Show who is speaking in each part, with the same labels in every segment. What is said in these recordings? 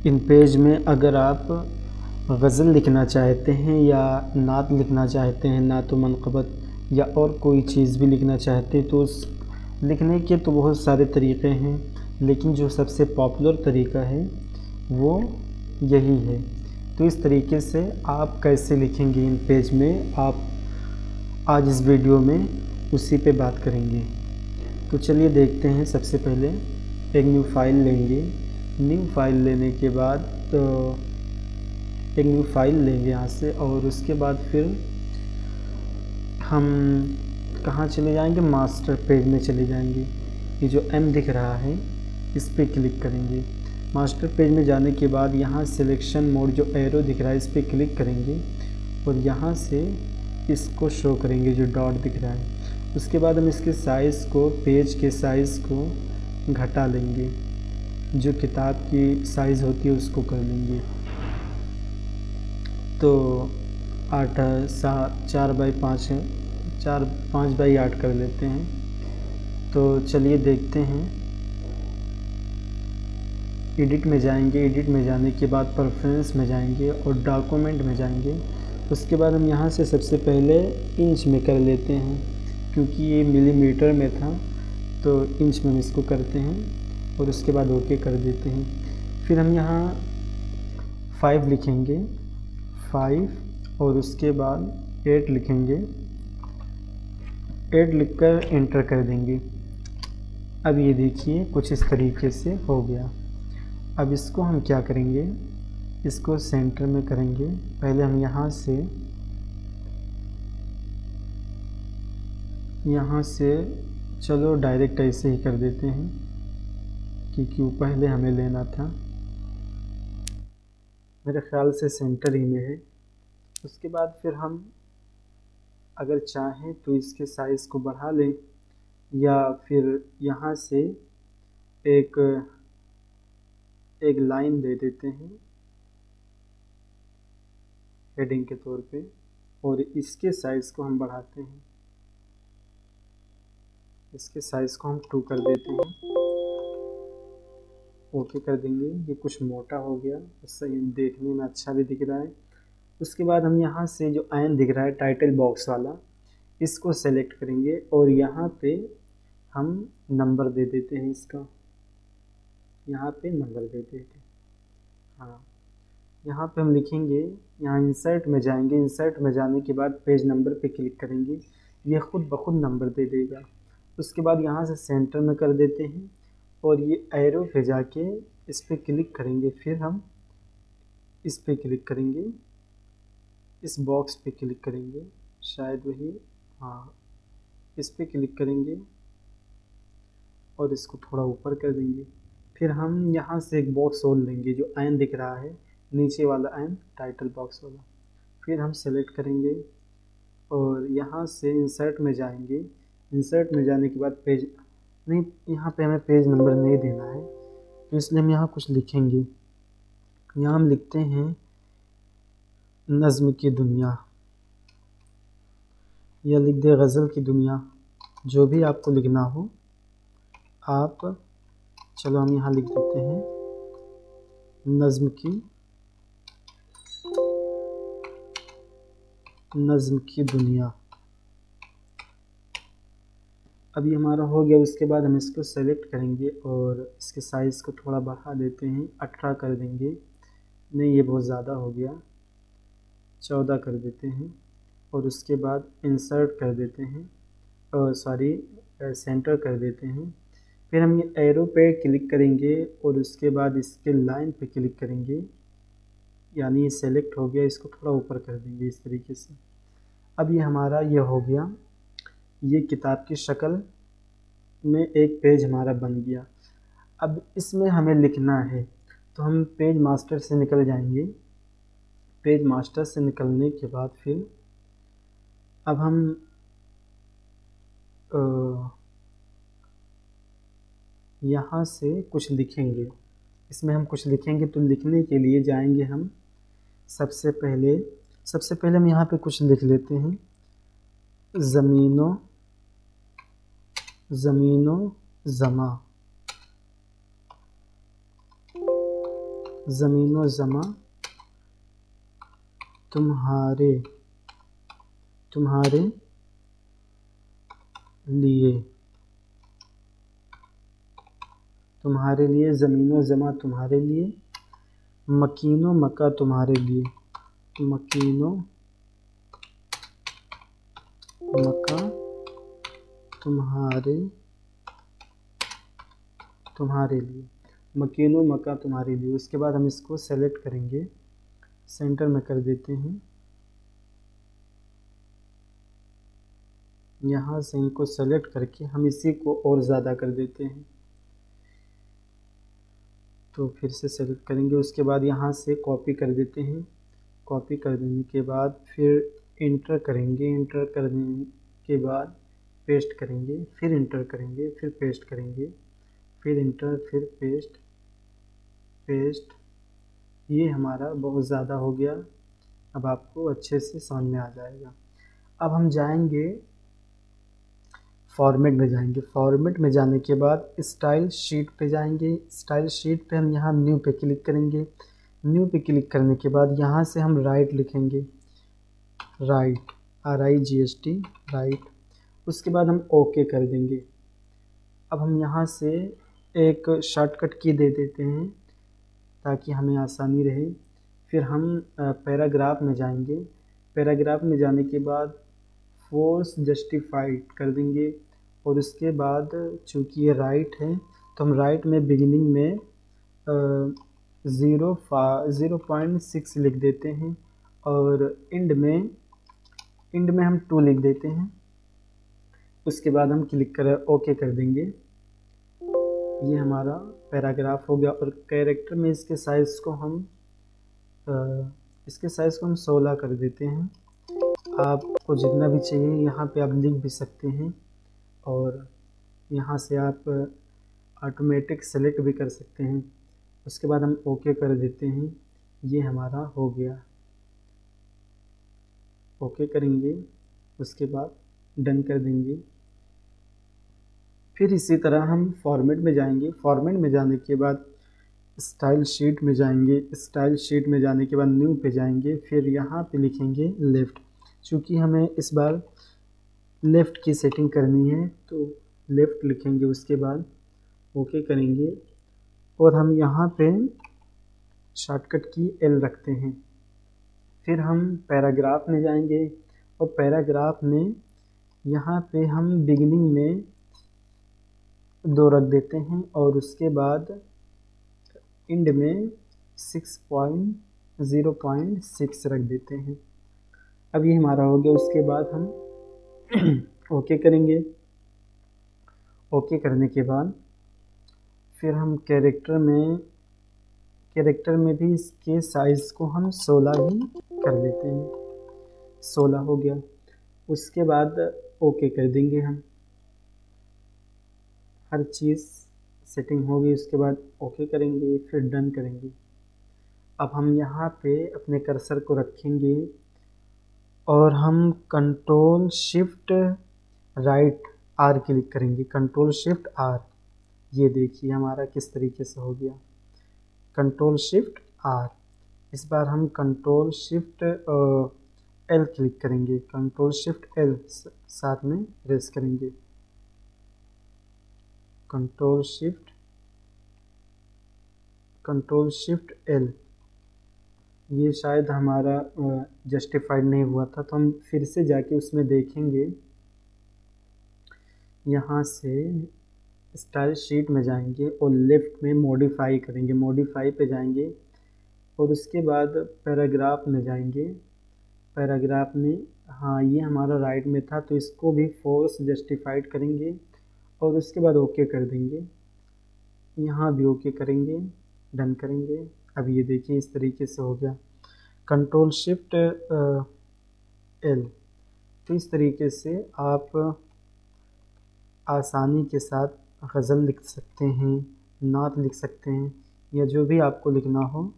Speaker 1: इन page में अगर आप गज़ल लिखना चाहते हैं या नात लिखना चाहते हैं, नात व मनक़बत या और कोई चीज़ भी लिखना चाहते हैं, तो उस लिखने के तो बहुत सारे तरीक़े हैं, लेकिन जो सबसे पॉपुलर तरीक़ा है वो यही है। तो इस तरीके से आप कैसे लिखेंगे इन पेज में, आप आज इस वीडियो में उसी पे बात करेंगे। तो चलिए देखते हैं। सबसे पहले एक न्यू फाइल लेंगे। न्यू फाइल लेने के बाद एक न्यू फाइल लेंगे यहाँ से, और उसके बाद फिर हम कहाँ चले जाएंगे, मास्टर पेज में चले जाएंगे। ये जो M दिख रहा है इस पर क्लिक करेंगे। मास्टर पेज में जाने के बाद यहाँ सिलेक्शन मोड जो एरो दिख रहा है इस पर क्लिक करेंगे और यहाँ से इसको शो करेंगे जो डॉट दिख रहा है। उसके बाद हम इसके साइज़ को, पेज के साइज़ को घटा लेंगे, जो किताब की साइज़ होती है उसको कर लेंगे। तो 5x8 कर लेते हैं। तो चलिए देखते हैं। एडिट में जाएंगे। एडिट में जाने के बाद प्रेफरेंस में जाएंगे और डॉक्यूमेंट में जाएंगे। उसके बाद हम यहाँ से सबसे पहले इंच में कर लेते हैं, क्योंकि ये मिलीमीटर में था तो इंच में हम इसको करते हैं और उसके बाद ओके कर देते हैं। फिर हम यहाँ 5 लिखेंगे, 5, और उसके बाद 8 लिखेंगे। 8 लिखकर एंटर कर देंगे। अब ये देखिए कुछ इस तरीके से हो गया। अब इसको हम क्या करेंगे, इसको सेंटर में करेंगे। पहले हम यहाँ से चलो डायरेक्ट ऐसे ही कर देते हैं, क्योंकि वो पहले हमें लेना था। मेरे ख्याल से सेंटर ही में है। उसके बाद फिर हम अगर चाहें तो इसके साइज़ को बढ़ा लें, या फिर यहाँ से एक लाइन दे देते हैं हेडिंग के तौर पे, और इसके साइज़ को हम बढ़ाते हैं। इसके साइज़ को हम 2 कर देते हैं। ओके कर देंगे। ये कुछ मोटा हो गया, सही देखने में अच्छा भी दिख रहा है। उसके बाद हम यहाँ से जो आयन दिख रहा है टाइटल बॉक्स वाला, इसको सेलेक्ट करेंगे और यहाँ पे हम नंबर दे देते हैं। इसका यहाँ पे नंबर दे देते हैं। हाँ, यहाँ पे हम लिखेंगे, यहाँ इंसर्ट में जाएंगे। इंसर्ट में जाने के बाद पेज नंबर पे क्लिक करेंगे, ये खुद ब खुद नंबर दे देगा। उसके बाद यहाँ से सेंटर में कर देते हैं और ये एरो पे जाके इस पर क्लिक करेंगे। फिर हम इस पे क्लिक करेंगे, इस बॉक्स पे क्लिक करेंगे, शायद वही, हाँ, इस पे क्लिक करेंगे और इसको थोड़ा ऊपर कर देंगे। फिर हम यहाँ से एक बॉक्स और लेंगे, जो आयन दिख रहा है नीचे वाला आयन, टाइटल बॉक्स वाला। फिर हम सेलेक्ट करेंगे और यहाँ से इंसर्ट में जाएंगे। इंसर्ट में जाने के बाद पेज नहीं, यहाँ पे हमें पेज नंबर नहीं देना है, तो इसलिए हम यहाँ कुछ लिखेंगे। यहाँ हम लिखते हैं नज़्म की दुनिया, या लिख दे गज़ल की दुनिया, जो भी आपको लिखना हो आप। चलो हम यहाँ लिख देते हैं नज़्म की दुनिया। अभी हमारा हो गया। उसके बाद हम इसको सेलेक्ट करेंगे और इसके साइज़ को थोड़ा बढ़ा देते हैं, 18 कर देंगे। नहीं, ये बहुत ज़्यादा हो गया, 14 कर देते हैं। और उसके बाद इंसर्ट कर देते हैं, सॉरी, सेंटर कर देते हैं। फिर हम ये एरो पे क्लिक करेंगे और उसके बाद इसके लाइन पे क्लिक करेंगे, यानी ये सेलेक्ट हो गया। इसको थोड़ा ऊपर कर देंगे इस तरीके से। अब ये हमारा ये हो गया, ये किताब की शक्ल में एक पेज हमारा बन गया। अब इसमें हमें लिखना है, तो हम पेज मास्टर से निकल जाएंगे। पेज मास्टर से निकलने के बाद फिर अब हम यहाँ से कुछ लिखेंगे। इसमें हम कुछ लिखेंगे, तो लिखने के लिए जाएंगे हम सबसे पहले हम यहाँ पे कुछ लिख लेते हैं। ज़मीनो ज़मा, ज़मीनो ज़मा तुम्हारे लिए, तुम्हारे लिए, ज़मीनो ज़मा तुम्हारे लिए, मकीनो मका तुम्हारे लिए, मकीनो मका तुम्हारे लिए, मकीनो मका तुम्हारे लिए। उसके बाद हम इसको सेलेक्ट करेंगे, सेंटर में कर देते हैं। यहाँ से इनको सेलेक्ट करके हम इसी को और ज़्यादा कर देते हैं। तो फिर से सेलेक्ट करेंगे, उसके बाद यहाँ से कॉपी कर देते हैं। कॉपी कर देने के बाद फिर इंटर करेंगे, इंटर करने के बाद पेस्ट करेंगे, फिर इंटर करेंगे, फिर पेस्ट करेंगे, फिर इंटर, फिर पेस्ट, ये हमारा बहुत ज़्यादा हो गया। अब आपको अच्छे से समझ में आ जाएगा। अब हम जाएंगे फॉर्मेट में जाएंगे। फॉर्मेट में जाने के बाद स्टाइल शीट पे जाएंगे। स्टाइल शीट पे हम यहाँ न्यू पे क्लिक करेंगे। न्यू पे क्लिक करने के बाद यहाँ से हम राइट लिखेंगे, राइट, RIGHT, राइट। उसके बाद हम ओके कर देंगे। अब हम यहाँ से एक शॉर्टकट की दे देते हैं ताकि हमें आसानी रहे। फिर हम पैराग्राफ में जाएंगे। पैराग्राफ में जाने के बाद फोर्स जस्टिफाइड कर देंगे और उसके बाद चूँकि ये राइट है तो हम राइट में बिगिनिंग में 0.6 लिख देते हैं और एंड में हम 2 लिख देते हैं। उसके बाद हम क्लिक कर ओके कर देंगे। ये हमारा पैराग्राफ हो गया। और कैरेक्टर में इसके साइज़ को हम 16 कर देते हैं। आपको जितना भी चाहिए यहाँ पे आप लिख भी सकते हैं और यहाँ से आप ऑटोमेटिक सेलेक्ट भी कर सकते हैं। उसके बाद हम ओके कर देते हैं। ये हमारा हो गया। ओके करेंगे, उसके बाद डन कर देंगे। फिर इसी तरह हम फॉर्मेट में जाएंगे। फॉर्मेट में जाने के बाद स्टाइल शीट में जाएंगे। स्टाइल शीट में जाने के बाद न्यू पे जाएंगे। फिर यहाँ पे लिखेंगे लेफ़्ट, चूँकि हमें इस बार लेफ़्ट की सेटिंग करनी है तो लेफ़्ट लिखेंगे। उसके बाद ओके करेंगे और हम यहाँ पे शॉर्टकट की L रखते हैं। फिर हम पैराग्राफ में जाएंगे और पैराग्राफ में यहाँ पे हम बिगिनिंग में 2 रख देते हैं और उसके बाद एंड में 0.6 रख देते हैं। अब ये हमारा हो गया। उसके बाद हम ओके करेंगे। ओके करने के बाद फिर हम कैरेक्टर में भी इसके साइज़ को हम 16 ही कर देते हैं। 16 हो गया। उसके बाद ओके कर देंगे। हम हर चीज़ सेटिंग होगी। उसके बाद ओके करेंगे, फिर डन करेंगे। अब हम यहाँ पे अपने कर्सर को रखेंगे और हम control shift right R click करेंगे। कंट्रोल शिफ्ट R, ये देखिए हमारा किस तरीके से हो गया। Control shift R। इस बार हम कंट्रोल शिफ्ट L क्लिक करेंगे। कंट्रोल शिफ्ट L साथ में प्रेस करेंगे। Control shift L। ये शायद हमारा जस्टिफाइड नहीं हुआ था तो हम फिर से जाके उसमें देखेंगे। यहाँ से स्टाइल शीट में जाएंगे और लेफ़्ट में मॉडिफाई करेंगे। मॉडिफाई पे जाएंगे और उसके बाद पैराग्राफ में जाएंगे। पैराग्राफ में हाँ ये हमारा राइट में था तो इसको भी फोर्स जस्टिफाइड करेंगे और उसके बाद ओके कर देंगे। यहाँ भी ओके करेंगे, डन करेंगे। अब ये देखिए इस तरीके से हो गया। Control shift L। तो इस तरीके से आप आसानी के साथ गज़ल लिख सकते हैं, नात लिख सकते हैं या जो भी आपको लिखना हो।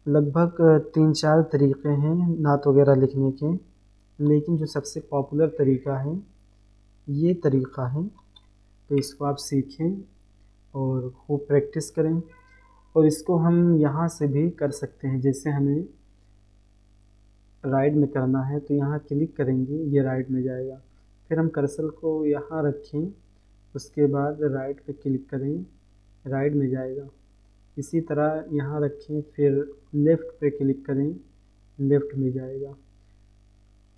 Speaker 1: लगभग 3-4 तरीक़े हैं नात वगैरह लिखने के, लेकिन जो सबसे पॉपुलर तरीक़ा है ये तरीक़ा है। तो इसको आप सीखें और खूब प्रैक्टिस करें और इसको हम यहाँ से भी कर सकते हैं। जैसे हमें राइट में करना है तो यहाँ क्लिक करेंगे, ये राइट में जाएगा। फिर हम कर्सर को यहाँ रखें, उसके बाद राइट पे क्लिक करें, राइट में जाएगा। इसी तरह यहाँ रखें, फिर लेफ़्ट पे क्लिक करें, लेफ़्ट में जाएगा।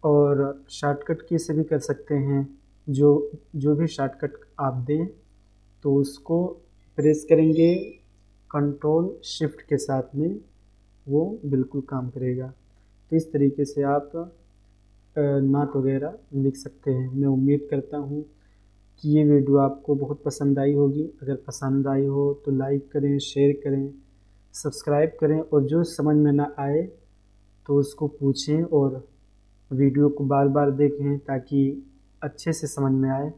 Speaker 1: और शॉर्टकट की से भी कर सकते हैं, जो भी शॉर्टकट आप दें तो उसको प्रेस करेंगे कंट्रोल शिफ्ट के साथ में, वो बिल्कुल काम करेगा। तो इस तरीके से आप नात वगैरह लिख सकते हैं। मैं उम्मीद करता हूँ कि ये वीडियो आपको बहुत पसंद आई होगी। अगर पसंद आई हो तो लाइक करें, शेयर करें, सब्सक्राइब करें, और जो समझ में ना आए तो उसको पूछें और वीडियो को बार बार देखें ताकि अच्छे से समझ में आए।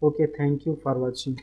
Speaker 1: Okay, thank you for watching.